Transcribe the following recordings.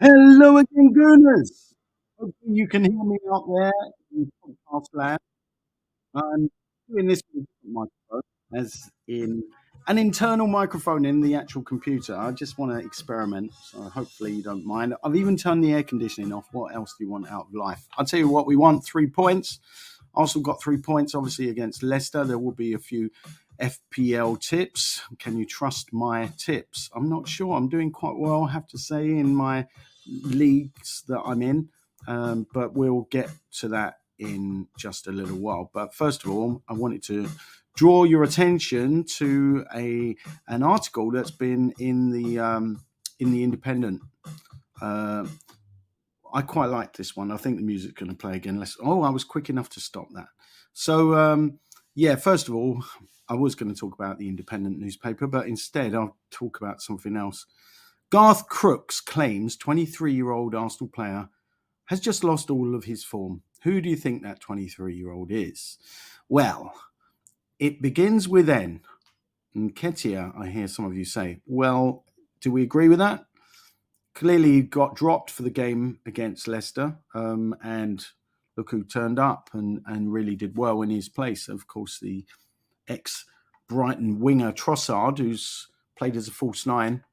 Hello again, Gooners. Hopefully you can hear me out there in podcast land. I'm doing this with a different microphone, as in an internal microphone in the actual computer. I just want to experiment, so hopefully you don't mind. I've even turned the air conditioning off. What else do you want out of life? I'll tell you what we want: 3 points. Arsenal got 3 points, obviously, against Leicester. There will be a few FPL tips. Can you trust my tips? I'm not sure. I'm doing quite well, I have to say, in my leagues that I'm in. But we'll get to that in just a little while. But first of all, I wanted to draw your attention to an article that's been in the Independent. Uh, I quite like this one. I think the music's going to play again. I was quick enough to stop that. So, yeah, first of all, I was going to talk about the Independent newspaper, but instead I'll talk about something else. Garth Crooks claims 23-year-old Arsenal player has just lost all of his form. Who do you think that 23-year-old is? Well, it begins with N. And Ketia, I hear some of you say, well, do we agree with that? Clearly got dropped for the game against Leicester, and look who turned up and really did well in his place. Of course, the ex-Brighton winger Trossard, who's played as a false nine,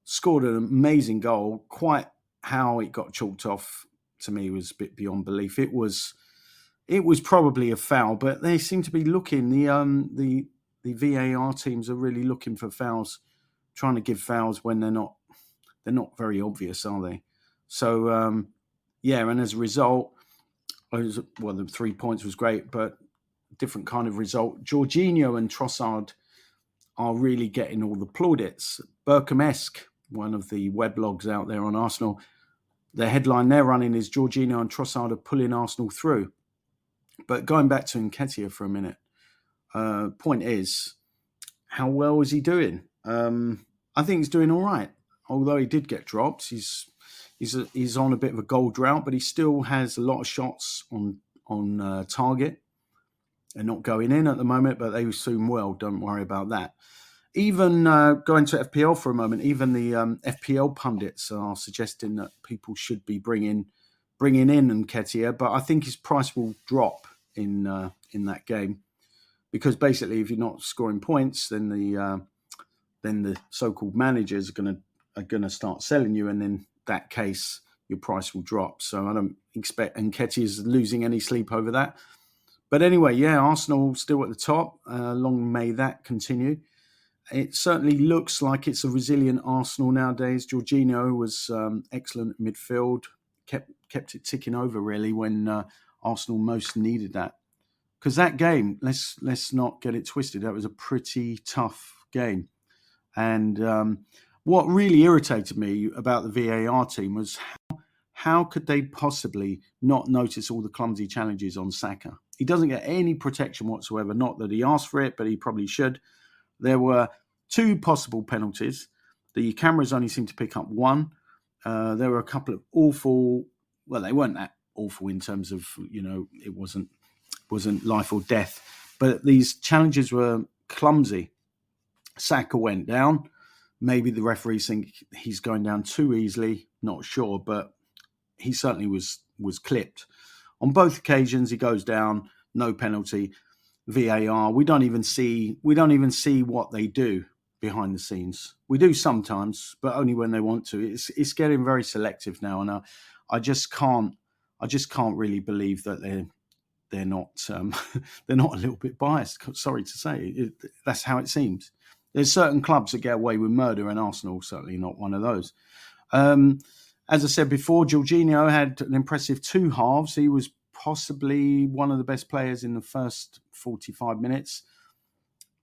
scored an amazing goal. Quite how it got chalked off to me was a bit beyond belief. It was probably a foul, but they seem to be looking. The VAR teams are really looking for fouls, trying to give fouls when they're not very obvious, are they? So, yeah, and as a result, the 3 points was great, but different kind of result. Jorginho and Trossard are really getting all the plaudits. Berkham-esque, one of the weblogs out there on Arsenal, the headline they're running is Jorginho and Trossard are pulling Arsenal through. But going back to Nketiah for a minute, point is, how well is he doing? I think he's doing all right. Although he did get dropped, he's on a bit of a goal drought, but he still has a lot of shots on target. They're not going in at the moment, but they soon will. Don't worry about that. Even going to FPL for a moment, even the FPL pundits are suggesting that people should be bringing in Nketiah, but I think his price will drop in that game because basically, if you're not scoring points, then the so-called managers are gonna start selling you, and in that case, your price will drop. So I don't expect Nketiah is losing any sleep over that. But anyway, yeah, Arsenal still at the top. Long may that continue. It certainly looks like it's a resilient Arsenal nowadays. Jorginho was excellent at midfield, kept it ticking over really when Arsenal most needed that. Because that game, let's not get it twisted, that was a pretty tough game. And what really irritated me about the VAR team was how could they possibly not notice all the clumsy challenges on Saka? He doesn't get any protection whatsoever. Not that he asked for it, but he probably should. There were 2 possible penalties. The cameras only seemed to pick up one. There were a couple of awful. Well, they weren't that awful in terms of it wasn't life or death, but these challenges were clumsy. Saka went down. Maybe the referees think he's going down too easily. Not sure, but he certainly was clipped. On both occasions, he goes down. No penalty. VAR. We don't even see what they do behind the scenes. We do sometimes, but only when they want to. It's getting very selective now, and I just can't really believe that they're not they're not a little bit biased. Sorry to say, that's how it seems. There's certain clubs that get away with murder, and Arsenal certainly not one of those. As I said before, Jorginho had an impressive 2 halves. He was possibly one of the best players in the first 45 minutes.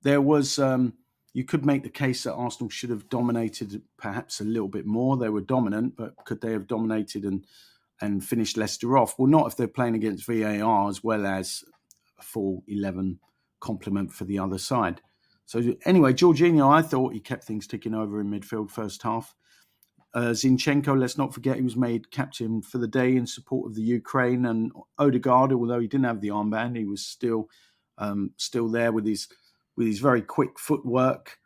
There was, you could make the case that Arsenal should have dominated perhaps a little bit more. They were dominant, but could they have dominated and finished Leicester off? Well, not if they're playing against VAR as well as a full 11 complement for the other side. So anyway, Jorginho, I thought he kept things ticking over in midfield first half. Zinchenko, let's not forget, he was made captain for the day in support of the Ukraine, and Odegaard, although he didn't have the armband, he was still there with his very quick footwork.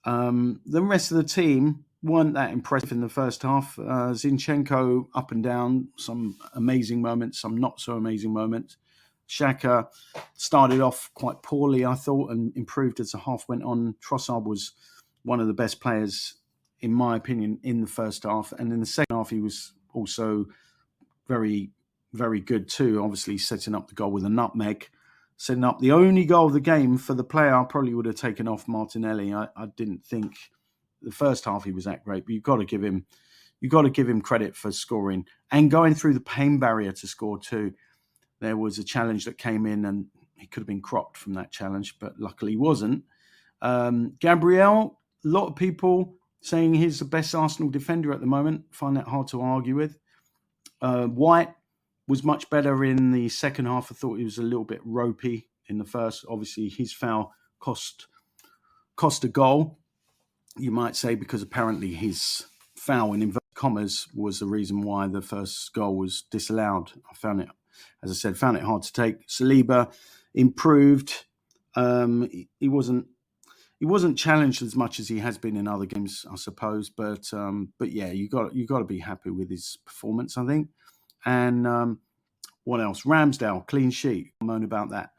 The rest of the team, weren't that impressive in the first half. Zinchenko up and down, some amazing moments, some not so amazing moments. Xhaka started off quite poorly, I thought, and improved as the half went on. Trossard was one of the best players, in my opinion, in the first half. And in the second half, he was also very, very good too. Obviously, setting up the goal with a nutmeg, setting up the only goal of the game for the player I probably would have taken off Martinelli. I didn't think the first half he was that great, but you've got to give him credit for scoring and going through the pain barrier to score too. There was a challenge that came in, and he could have been cropped from that challenge, but luckily he wasn't. Gabriel, a lot of people saying he's the best Arsenal defender at the moment. Find that hard to argue with. White was much better in the second half. I thought he was a little bit ropey in the first. Obviously, his foul cost a goal, you might say, because apparently his foul, in inverted commas, was the reason why the first goal was disallowed. I found it, as I said, hard to take. Saliba improved. He wasn't challenged as much as he has been in other games, I suppose. But yeah, you got to be happy with his performance, I think. And what else? Ramsdale, clean sheet. I'll moan about that.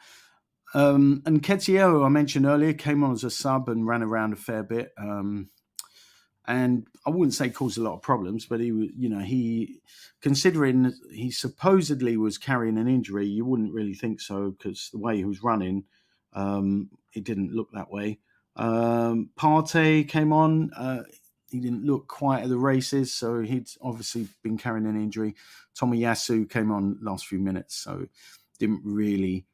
And Ketio, I mentioned earlier, came on as a sub and ran around a fair bit. And I wouldn't say caused a lot of problems, but he considering he supposedly was carrying an injury, you wouldn't really think so because the way he was running, it didn't look that way. Partey came on. He didn't look quite at the races, so he'd obviously been carrying an injury. Tomiyasu came on last few minutes, so didn't really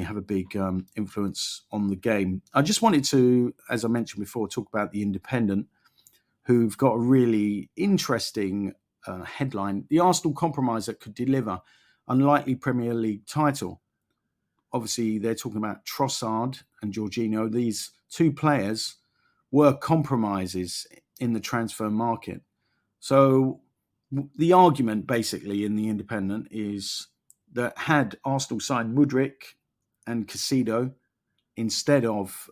have a big influence on the game. I just wanted to, as I mentioned before, talk about the Independent, who've got a really interesting headline. The Arsenal compromise that could deliver unlikely Premier League title. Obviously, they're talking about Trossard and Jorginho. These two players were compromises in the transfer market. So the argument basically in the Independent is that had Arsenal signed Mudryk and Caicedo instead of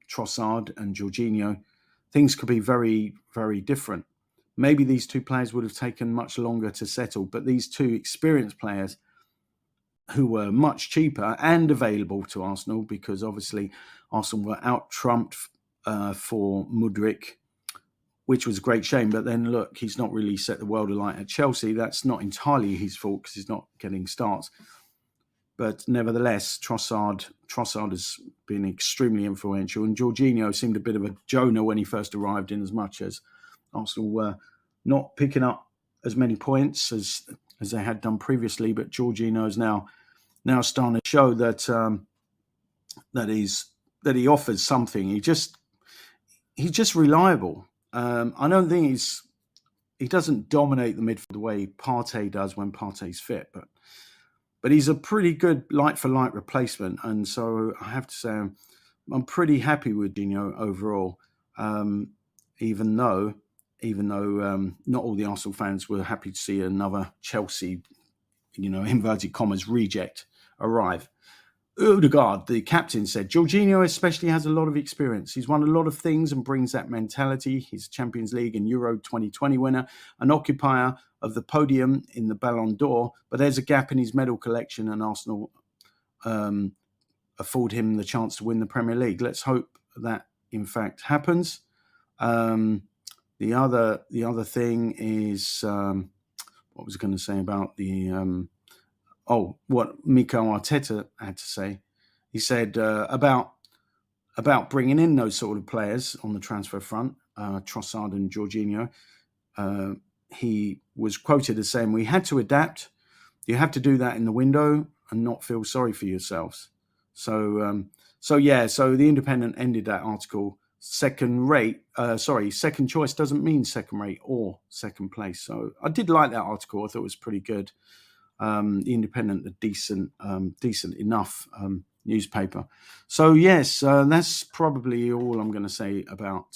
Trossard and Jorginho, things could be very, very different. Maybe these two players would have taken much longer to settle, but these two experienced players who were much cheaper and available to Arsenal, because obviously Arsenal were out-trumped for Mudryk, which was a great shame. But then, look, he's not really set the world alight at Chelsea. That's not entirely his fault because he's not getting starts. But nevertheless, Trossard has been extremely influential. And Jorginho seemed a bit of a Jonah when he first arrived, in as much as Arsenal were not picking up as many points as they had done previously. But Jorginho is now starting to show that that he offers something. He's just reliable. I don't think he doesn't dominate the midfield the way Partey does when Partey's fit, but he's a pretty good like-for-like replacement. And so I have to say I'm pretty happy with Dino overall, even though not all the Arsenal fans were happy to see another Chelsea, inverted commas, reject arrive. Odegaard, the captain, said, Jorginho especially has a lot of experience. He's won a lot of things and brings that mentality. He's Champions League and Euro 2020 winner, an occupier of the podium in the Ballon d'Or, but there's a gap in his medal collection, and Arsenal afford him the chance to win the Premier League. Let's hope that, in fact, happens. The other thing is, what was I going to say about the... what Mikel Arteta had to say. He said about bringing in those sort of players on the transfer front, Trossard and Jorginho. He was quoted as saying, "We had to adapt. You have to do that in the window and not feel sorry for yourselves." So the Independent ended that article. Second choice doesn't mean second rate or second place. So I did like that article. I thought it was pretty good. The Independent, a decent enough newspaper. So yes, that's probably all I'm going to say about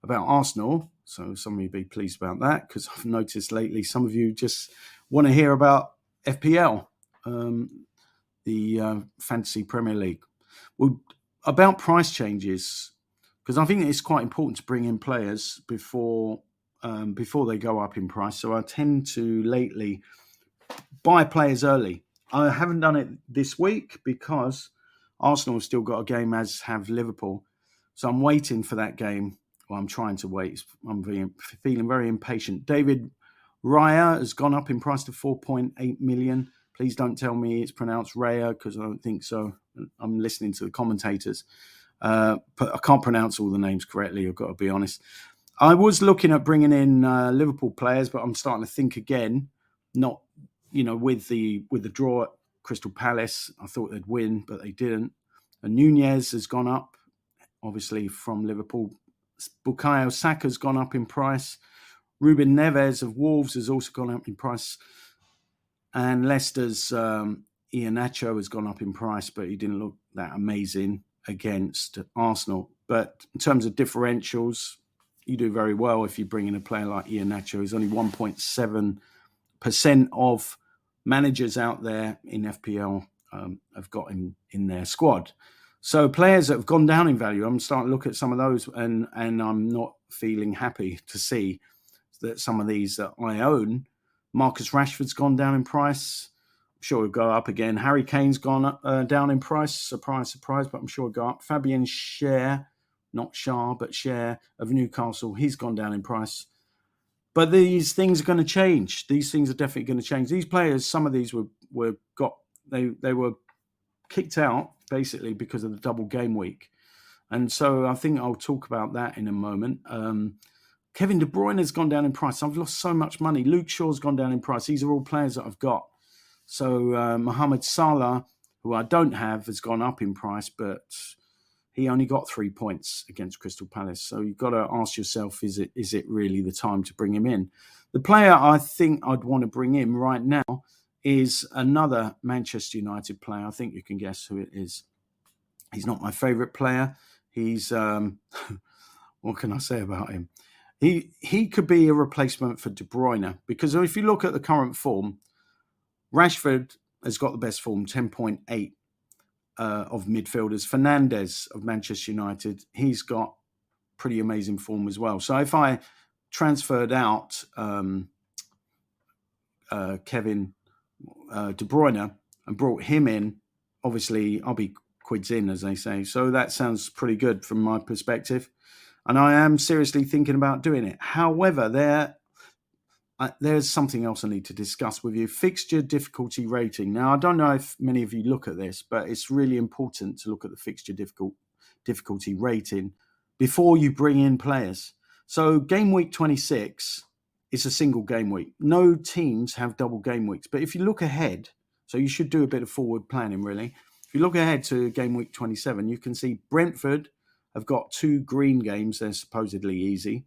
Arsenal. So some of you be pleased about that, because I've noticed lately some of you just want to hear about FPL, the Fantasy Premier League. Well, about price changes, because I think it's quite important to bring in players before they go up in price. So I tend to lately buy players early. I haven't done it this week because Arsenal have still got a game, as have Liverpool. So I'm waiting for that game. Well, I'm trying to wait. Feeling very impatient. David Raya has gone up in price to 4.8 million. Please don't tell me it's pronounced Raya because I don't think so. I'm listening to the commentators. But I can't pronounce all the names correctly, I've got to be honest. I was looking at bringing in Liverpool players, but I'm starting to think again. Not, with the draw at Crystal Palace, I thought they'd win, but they didn't. And Nunez has gone up, obviously from Liverpool. Bukayo Saka's gone up in price. Ruben Neves of Wolves has also gone up in price, and Leicester's Iheanacho has gone up in price, but he didn't look that amazing against Arsenal. But in terms of differentials, you do very well if you bring in a player like Iheanacho. He's only 1.7% of managers out there in FPL have got him in their squad. So players that have gone down in value, I'm starting to look at some of those, and I'm not feeling happy to see that some of these that I own. Marcus Rashford's gone down in price. I'm sure he'll go up again. Harry Kane's gone down in price. Surprise, surprise, but I'm sure he'll go up. Fabian Schär, not Shah, but Schär of Newcastle, he's gone down in price. But these things are going to change. These things are definitely going to change. These players, some of these were kicked out basically because of the double game week. And so I think I'll talk about that in a moment. Kevin De Bruyne has gone down in price. I've lost so much money. Luke Shaw's gone down in price. These are all players that I've got. So Mohamed Salah, who I don't have, has gone up in price, but he only got 3 points against Crystal Palace. So you've got to ask yourself, is it really the time to bring him in? The player I think I'd want to bring in right now is another Manchester United player. I think you can guess who it is. He's not my favourite player. He's, what can I say about him? He could be a replacement for De Bruyne, because if you look at the current form, Rashford has got the best form, 10.8 of midfielders. Fernandes of Manchester United, he's got pretty amazing form as well. So if I transferred out Kevin De Bruyne and brought him in, obviously I'll be quids in, as they say. So that sounds pretty good from my perspective. And I am seriously thinking about doing it. However, there's something else I need to discuss with you. Fixture difficulty rating. Now, I don't know if many of you look at this, but it's really important to look at the fixture difficulty rating before you bring in players. So game week 26 is a single game week. No teams have double game weeks. But if you look ahead, so you should do a bit of forward planning, really. If you look ahead to game week 27, you can see Brentford have got 2 green games. They're supposedly easy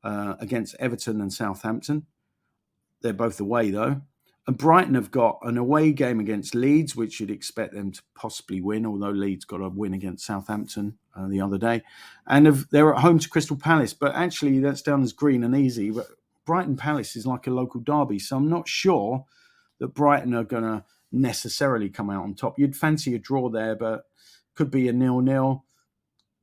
against Everton and Southampton. They're both away, though. And Brighton have got an away game against Leeds, which you'd expect them to possibly win, although Leeds got a win against Southampton the other day. And they're at home to Crystal Palace, but actually that's down as green and easy. But Brighton Palace is like a local derby, so I'm not sure that Brighton are going to necessarily come out on top. You'd fancy a draw there, but could be a 0-0.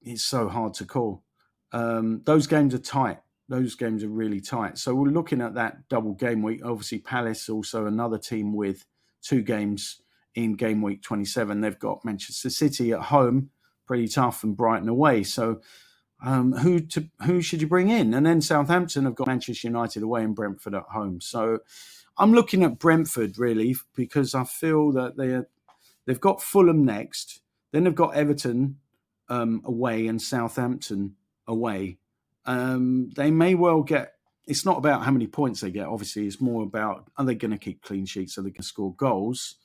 It's so hard to call. Those games are tight. Those games are really tight. So we're looking at that double game week. Obviously, Palace, also another team with 2 games in game week 27. They've got Manchester City at home, pretty tough, and Brighton away. So who should you bring in? And then Southampton have got Manchester United away and Brentford at home. So I'm looking at Brentford, really, because I feel that they've got Fulham next. Then they've got Everton away and Southampton away. They may well get, it's not about how many points they get, obviously, it's more about, are they going to keep clean sheets so they can score goals?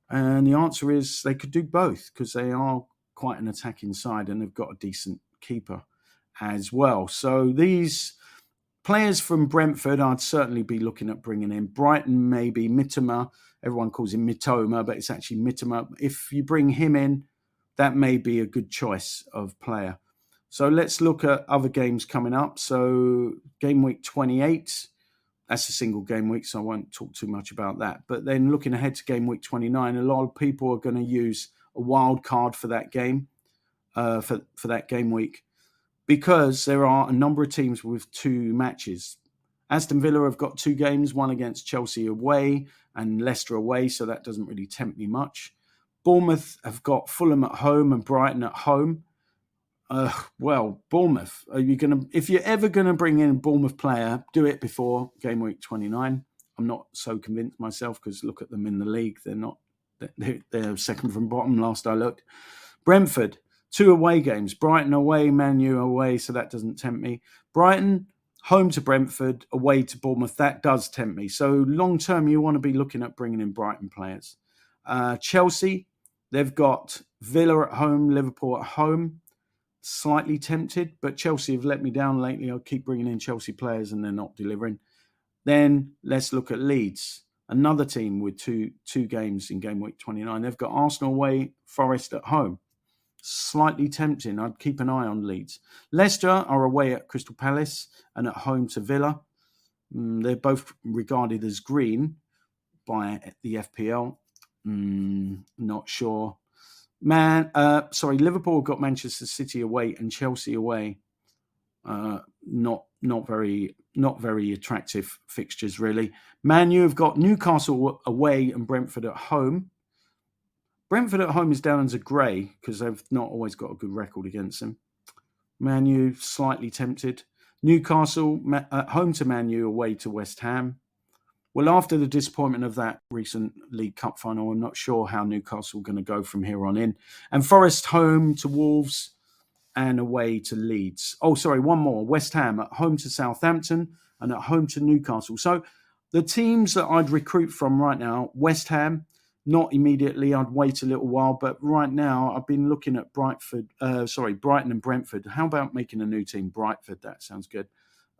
And the answer is they could do both, because they are quite an attacking side and they've got a decent keeper as well. So these players from Brentford, I'd certainly be looking at bringing in. Brighton, maybe Mitoma. Everyone calls him Mitoma, but it's actually Mitoma. If you bring him in, that may be a good choice of player. So let's look at other games coming up. So game week 28, that's a single game week, so I won't talk too much about that. But then looking ahead to game week 29, a lot of people are going to use a wild card for that game, for that game week. because there are a number of teams with two matches. Aston Villa have got two games, one against Chelsea away and Leicester away, so that doesn't really tempt me much. Bournemouth have got Fulham at home and Brighton at home. Well, Bournemouth. Are you going to? If you're ever going to bring in a Bournemouth player, do it before game week 29. I'm not so convinced myself because look at them in the league. They're not. They're second from bottom. Last I looked. Brentford, two away games. Brighton away, Man U away, so that doesn't tempt me. Brighton home to Brentford, away to Bournemouth. That does tempt me. So long term, you want to be looking at bringing in Brighton players. Chelsea, they've got Villa at home, Liverpool at home. Slightly tempted, but Chelsea have let me down lately. I'll keep bringing in Chelsea players and they're not delivering. Then let's look at Leeds, another team with two games in game week 29. They've got Arsenal away, Forest at home. Slightly tempting. I'd keep an eye on Leeds. Leicester are away at Crystal Palace and at home to Villa. They're both regarded as green by the FPL. Not sure. Liverpool have got Manchester City away and Chelsea away. Not very attractive fixtures really. Man U have got Newcastle away and Brentford at home. Brentford at home is down as a grey because they've not always got a good record against them. Man U slightly tempted. Newcastle at home to Man U, away to West Ham. Well, after the disappointment of that recent League Cup final, I'm not sure how Newcastle are going to go from here on in. And Forest home to Wolves and away to Leeds. Oh, sorry, one more. West Ham at home to Southampton and at home to Newcastle. So the teams that I'd recruit from right now, West Ham, not immediately. I'd wait a little while. But right now, I've been looking at Brighton and Brentford. How about making a new team? Brightford, that sounds good.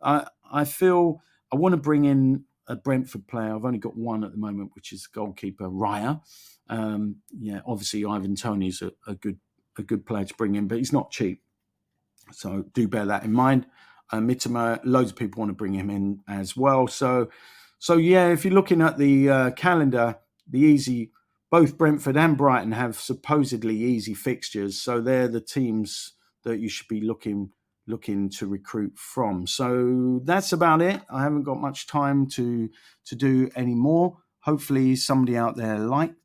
I feel I want to bring in a Brentford player. I've only got one at the moment, which is goalkeeper Raya. Obviously Ivan Toney's a good player to bring in, but he's not cheap. So do bear that in mind. Mitoma, loads of people want to bring him in as well. So yeah, if you're looking at the calendar, both Brentford and Brighton have supposedly easy fixtures. So they're the teams that you should be looking to recruit from. So that's about it. I haven't got much time to do any more. Hopefully somebody out there liked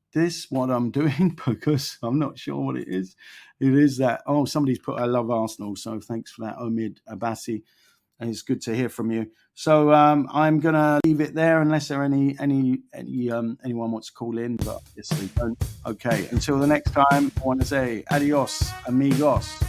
what I'm doing, because I'm not sure what it is. It is that, somebody's put I love Arsenal, so thanks for that, Omid Abassi. And it's good to hear from you. So I'm gonna leave it there unless there are anyone wants to call in, but obviously don't. Okay, until the next time, I want to say adios, amigos.